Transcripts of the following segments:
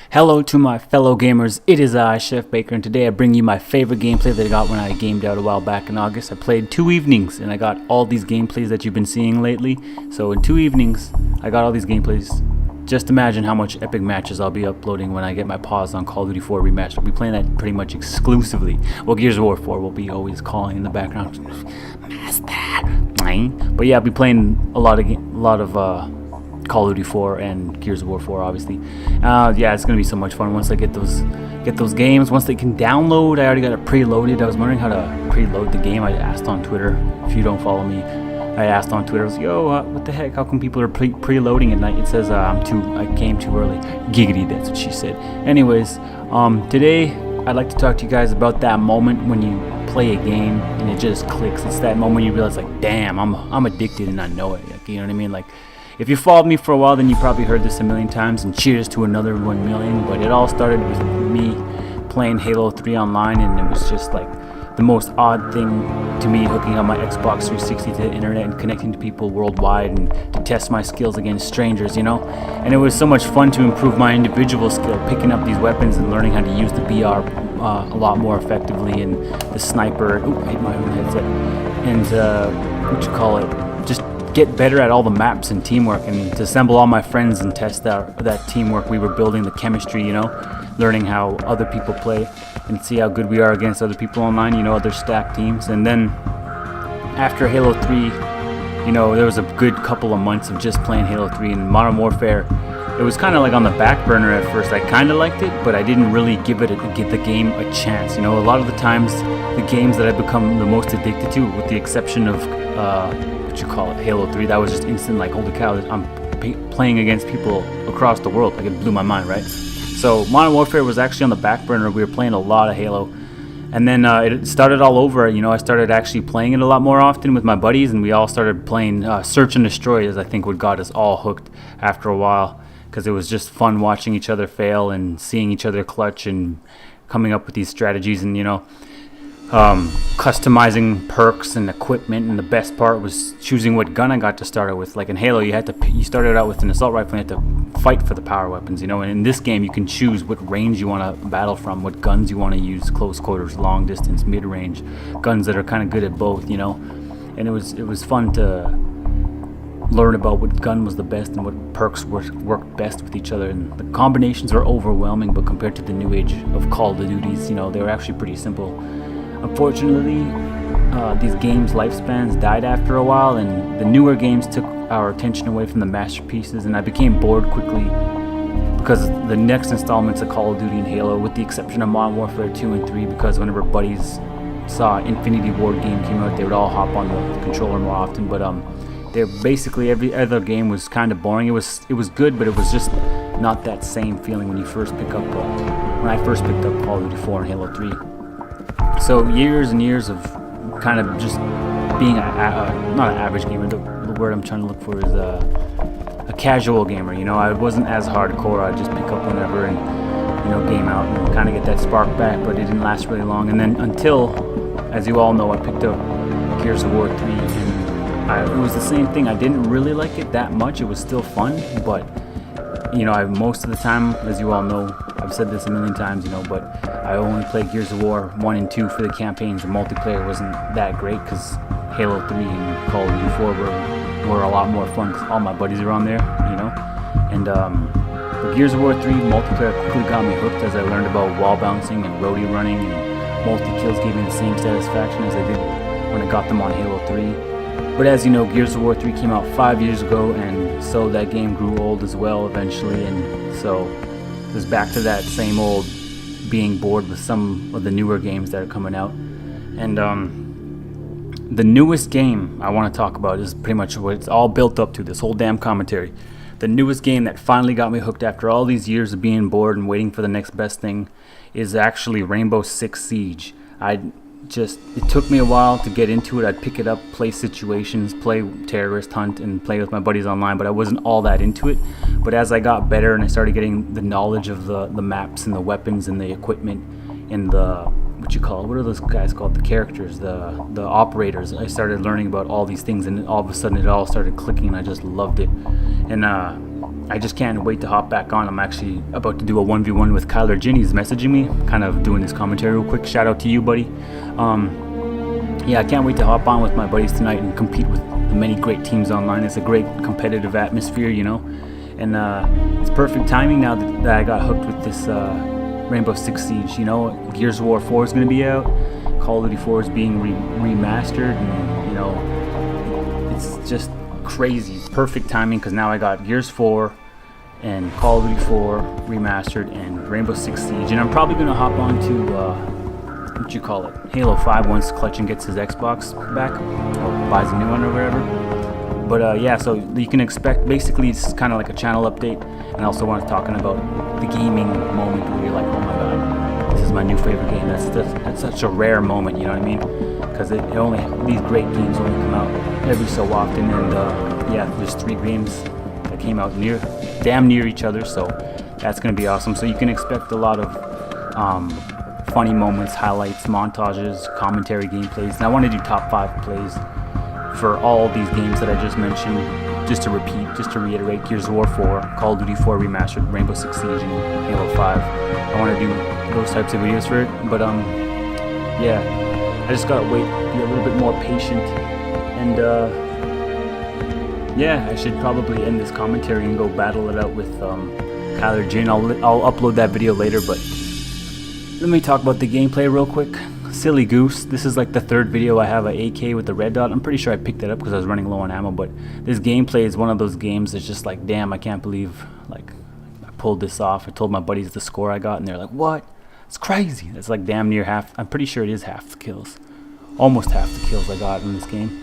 Hello to my fellow gamers, it is I, Chef Baker, and today I bring you my favorite gameplay that I got when I gamed out a while back in August. I played 2 evenings and I got all these gameplays that you've been seeing lately. So in 2 evenings, I got all these gameplays. Just imagine how much epic matches I'll be uploading when I get my paws on Call of Duty 4 Rematch. I'll be playing that pretty much exclusively. Well, Gears of War 4 will be always calling in the background. But yeah, I'll be playing a lot of Call of Duty 4 and Gears of War 4, obviously. Yeah, it's gonna be so much fun once I get those games. Once they can download, I already got it preloaded. I was wondering how to preload the game. I asked on Twitter. If you don't follow me, I asked on Twitter. I was like, yo, what the heck? How come people are preloading at night? It says I came too early. Giggity, that's what she said. Anyways, today I'd like to talk to you guys about that moment when you play a game and it just clicks. It's that moment you realize, like, damn, I'm addicted and I know it. Like, you know what I mean? Like, if you followed me for a while, then you probably heard this a million times, and cheers to another 1 million. But it all started with me playing Halo 3 online, and it was just like the most odd thing to me, hooking up my Xbox 360 to the internet and connecting to people worldwide and to test my skills against strangers, you know? And it was so much fun to improve my individual skill, picking up these weapons and learning how to use the BR a lot more effectively, and the sniper. Ooh, I hit my own headset. And just get better at all the maps and teamwork, and to assemble all my friends and test that teamwork. We were building the chemistry, you know, learning how other people play and see how good we are against other people online, you know, other stacked teams. And then after Halo 3, you know, there was a good couple of months of just playing Halo 3 and Modern Warfare. It was kind of like on the back burner at first. I kind of liked it, but I didn't really give the game a chance. You know, a lot of the times, the games that I've become the most addicted to, with the exception of Halo 3, that was just instant, like, holy cow, I'm playing against people across the world. Like, it blew my mind, right? So Modern Warfare was actually on the back burner. We were playing a lot of Halo, and then it started all over. You know, I started actually playing it a lot more often with my buddies, and we all started playing Search and Destroy, as I think what got us all hooked after a while, because it was just fun watching each other fail and seeing each other clutch and coming up with these strategies, and, you know, customizing perks and equipment. And the best part was choosing what gun I got to start out with. Like in Halo, you started out with an assault rifle and you had to fight for the power weapons, you know. And in this game, you can choose what range you want to battle from, what guns you want to use, close quarters, long distance, mid range, guns that are kind of good at both, you know. And it was fun to learn about what gun was the best and what perks worked best with each other. And the combinations were overwhelming, but compared to the new age of Call of Duties, you know, they were actually pretty simple. Unfortunately, these games' lifespans died after a while, and the newer games took our attention away from the masterpieces, and I became bored quickly because the next installments of Call of Duty and Halo, with the exception of Modern Warfare 2 and 3, because whenever buddies saw Infinity Ward game came out, they would all hop on the controller more often. But basically every other game was kind of boring. It was good, but it was just not that same feeling when I first picked up Call of Duty 4 and Halo 3. So years and years of kind of just being not an average gamer. The word I'm trying to look for is a casual gamer. You know, I wasn't as hardcore. I'd just pick up whenever and, you know, game out and kind of get that spark back. But it didn't last really long. And then until, as you all know, I picked up Gears of War 3, and it was the same thing. I didn't really like it that much. It was still fun, but, you know, most of the time, as you all know, I've said this a million times, you know, but I only played Gears of War 1 and 2 for the campaigns. The multiplayer wasn't that great because Halo 3 and Call of Duty 4 were a lot more fun because all my buddies are on there, you know. And the Gears of War 3 multiplayer quickly got me hooked as I learned about wall bouncing and roadie running, and multi-kills gave me the same satisfaction as I did when I got them on Halo 3. But as you know, Gears of War 3 came out 5 years ago, and so that game grew old as well eventually, and so it was back to that same old being bored with some of the newer games that are coming out. And the newest game I want to talk about is pretty much what it's all built up to, this whole damn commentary. The newest game that finally got me hooked after all these years of being bored and waiting for the next best thing is actually Rainbow Six Siege. It took me a while to get into it. I'd pick it up, play situations, play terrorist hunt, and play with my buddies online, but I wasn't all that into it. But as I got better and I started getting the knowledge of the maps and the weapons and the equipment and what are those guys called? The characters, the operators. I started learning about all these things, and all of a sudden it all started clicking, and I just loved it. And I just can't wait to hop back on. I'm actually about to do a 1v1 with Kyler Jin. He's messaging me, kind of doing this commentary real quick. Shout out to you, buddy. Yeah, I can't wait to hop on with my buddies tonight and compete with the many great teams online. It's a great competitive atmosphere, you know, and it's perfect timing now that I got hooked with this Rainbow Six Siege. You know, Gears of War 4 is going to be out. Call of Duty 4 is being remastered, and you know, it's just crazy. Perfect timing, because now I got Gears 4 and Call of Duty 4 remastered and Rainbow Six Siege, and I'm probably going to hop on to what you call it, Halo 5 once Clutchin gets his Xbox back or buys a new one or whatever. But yeah, so you can expect, basically it's kind of like a channel update, and I also want to talking about the gaming moment where you're like, oh my god, this is my new favorite game. That's such a rare moment, you know what I mean? Because these great games only come out every so often, and yeah, there's 3 games that came out damn near each other, so that's gonna be awesome. So you can expect a lot of funny moments, highlights, montages, commentary, gameplays, and I want to do top 5 plays for all these games that I just mentioned. Just to reiterate, Gears of War 4, Call of Duty 4 Remastered, Rainbow Six Siege, and Halo 5. I want to do those types of videos for it, but yeah, I just gotta wait, be a little bit more patient, and yeah, I should probably end this commentary and go battle it out with Kyler Jin. I'll upload that video later, but let me talk about the gameplay real quick. Silly goose. This is like the 3rd video I have an AK with the red dot. I'm pretty sure I picked it up because I was running low on ammo, but this gameplay is one of those games that's just like, damn, I can't believe like I pulled this off. I told my buddies the score I got, and they're like, what? It's crazy. It's like damn near half. I'm pretty sure it is half the kills. Almost half the kills I got in this game.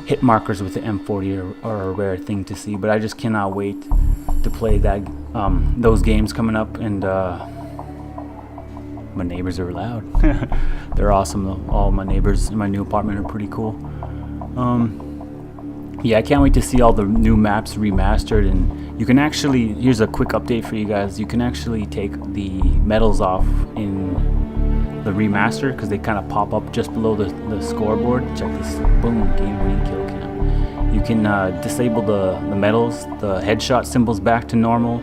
Hit markers with the M40 are a rare thing to see, but I just cannot wait to play that those games coming up. And my neighbors are loud. They're awesome though. All my neighbors in my new apartment are pretty cool. Yeah, I can't wait to see all the new maps remastered, and you can actually, here's a quick update for you guys, you can actually take the medals off in the remaster because they kind of pop up just below the scoreboard. Check this, boom, game winning kill cam. You can disable the medals, the headshot symbols back to normal.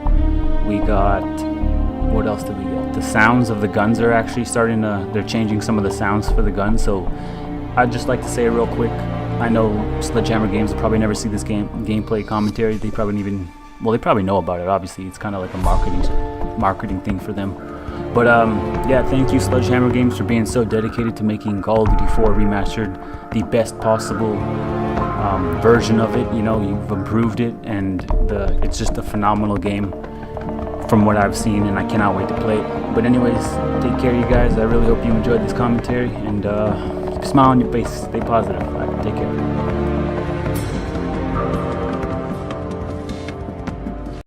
We got, what else did we get? The sounds of the guns are actually starting to, they're changing some of the sounds for the guns. So I'd just like to say real quick, I know Sledgehammer Games will probably never see this gameplay commentary. They probably even, well, they probably know about it, obviously. It's kind of like a marketing thing for them. But yeah, thank you Sledgehammer Games for being so dedicated to making Call of Duty 4 Remastered the best possible version of it. You know, you've improved it, and it's just a phenomenal game from what I've seen, and I cannot wait to play it. But anyways, take care, you guys. I really hope you enjoyed this commentary, and smile on your face, stay positive. All right, take care.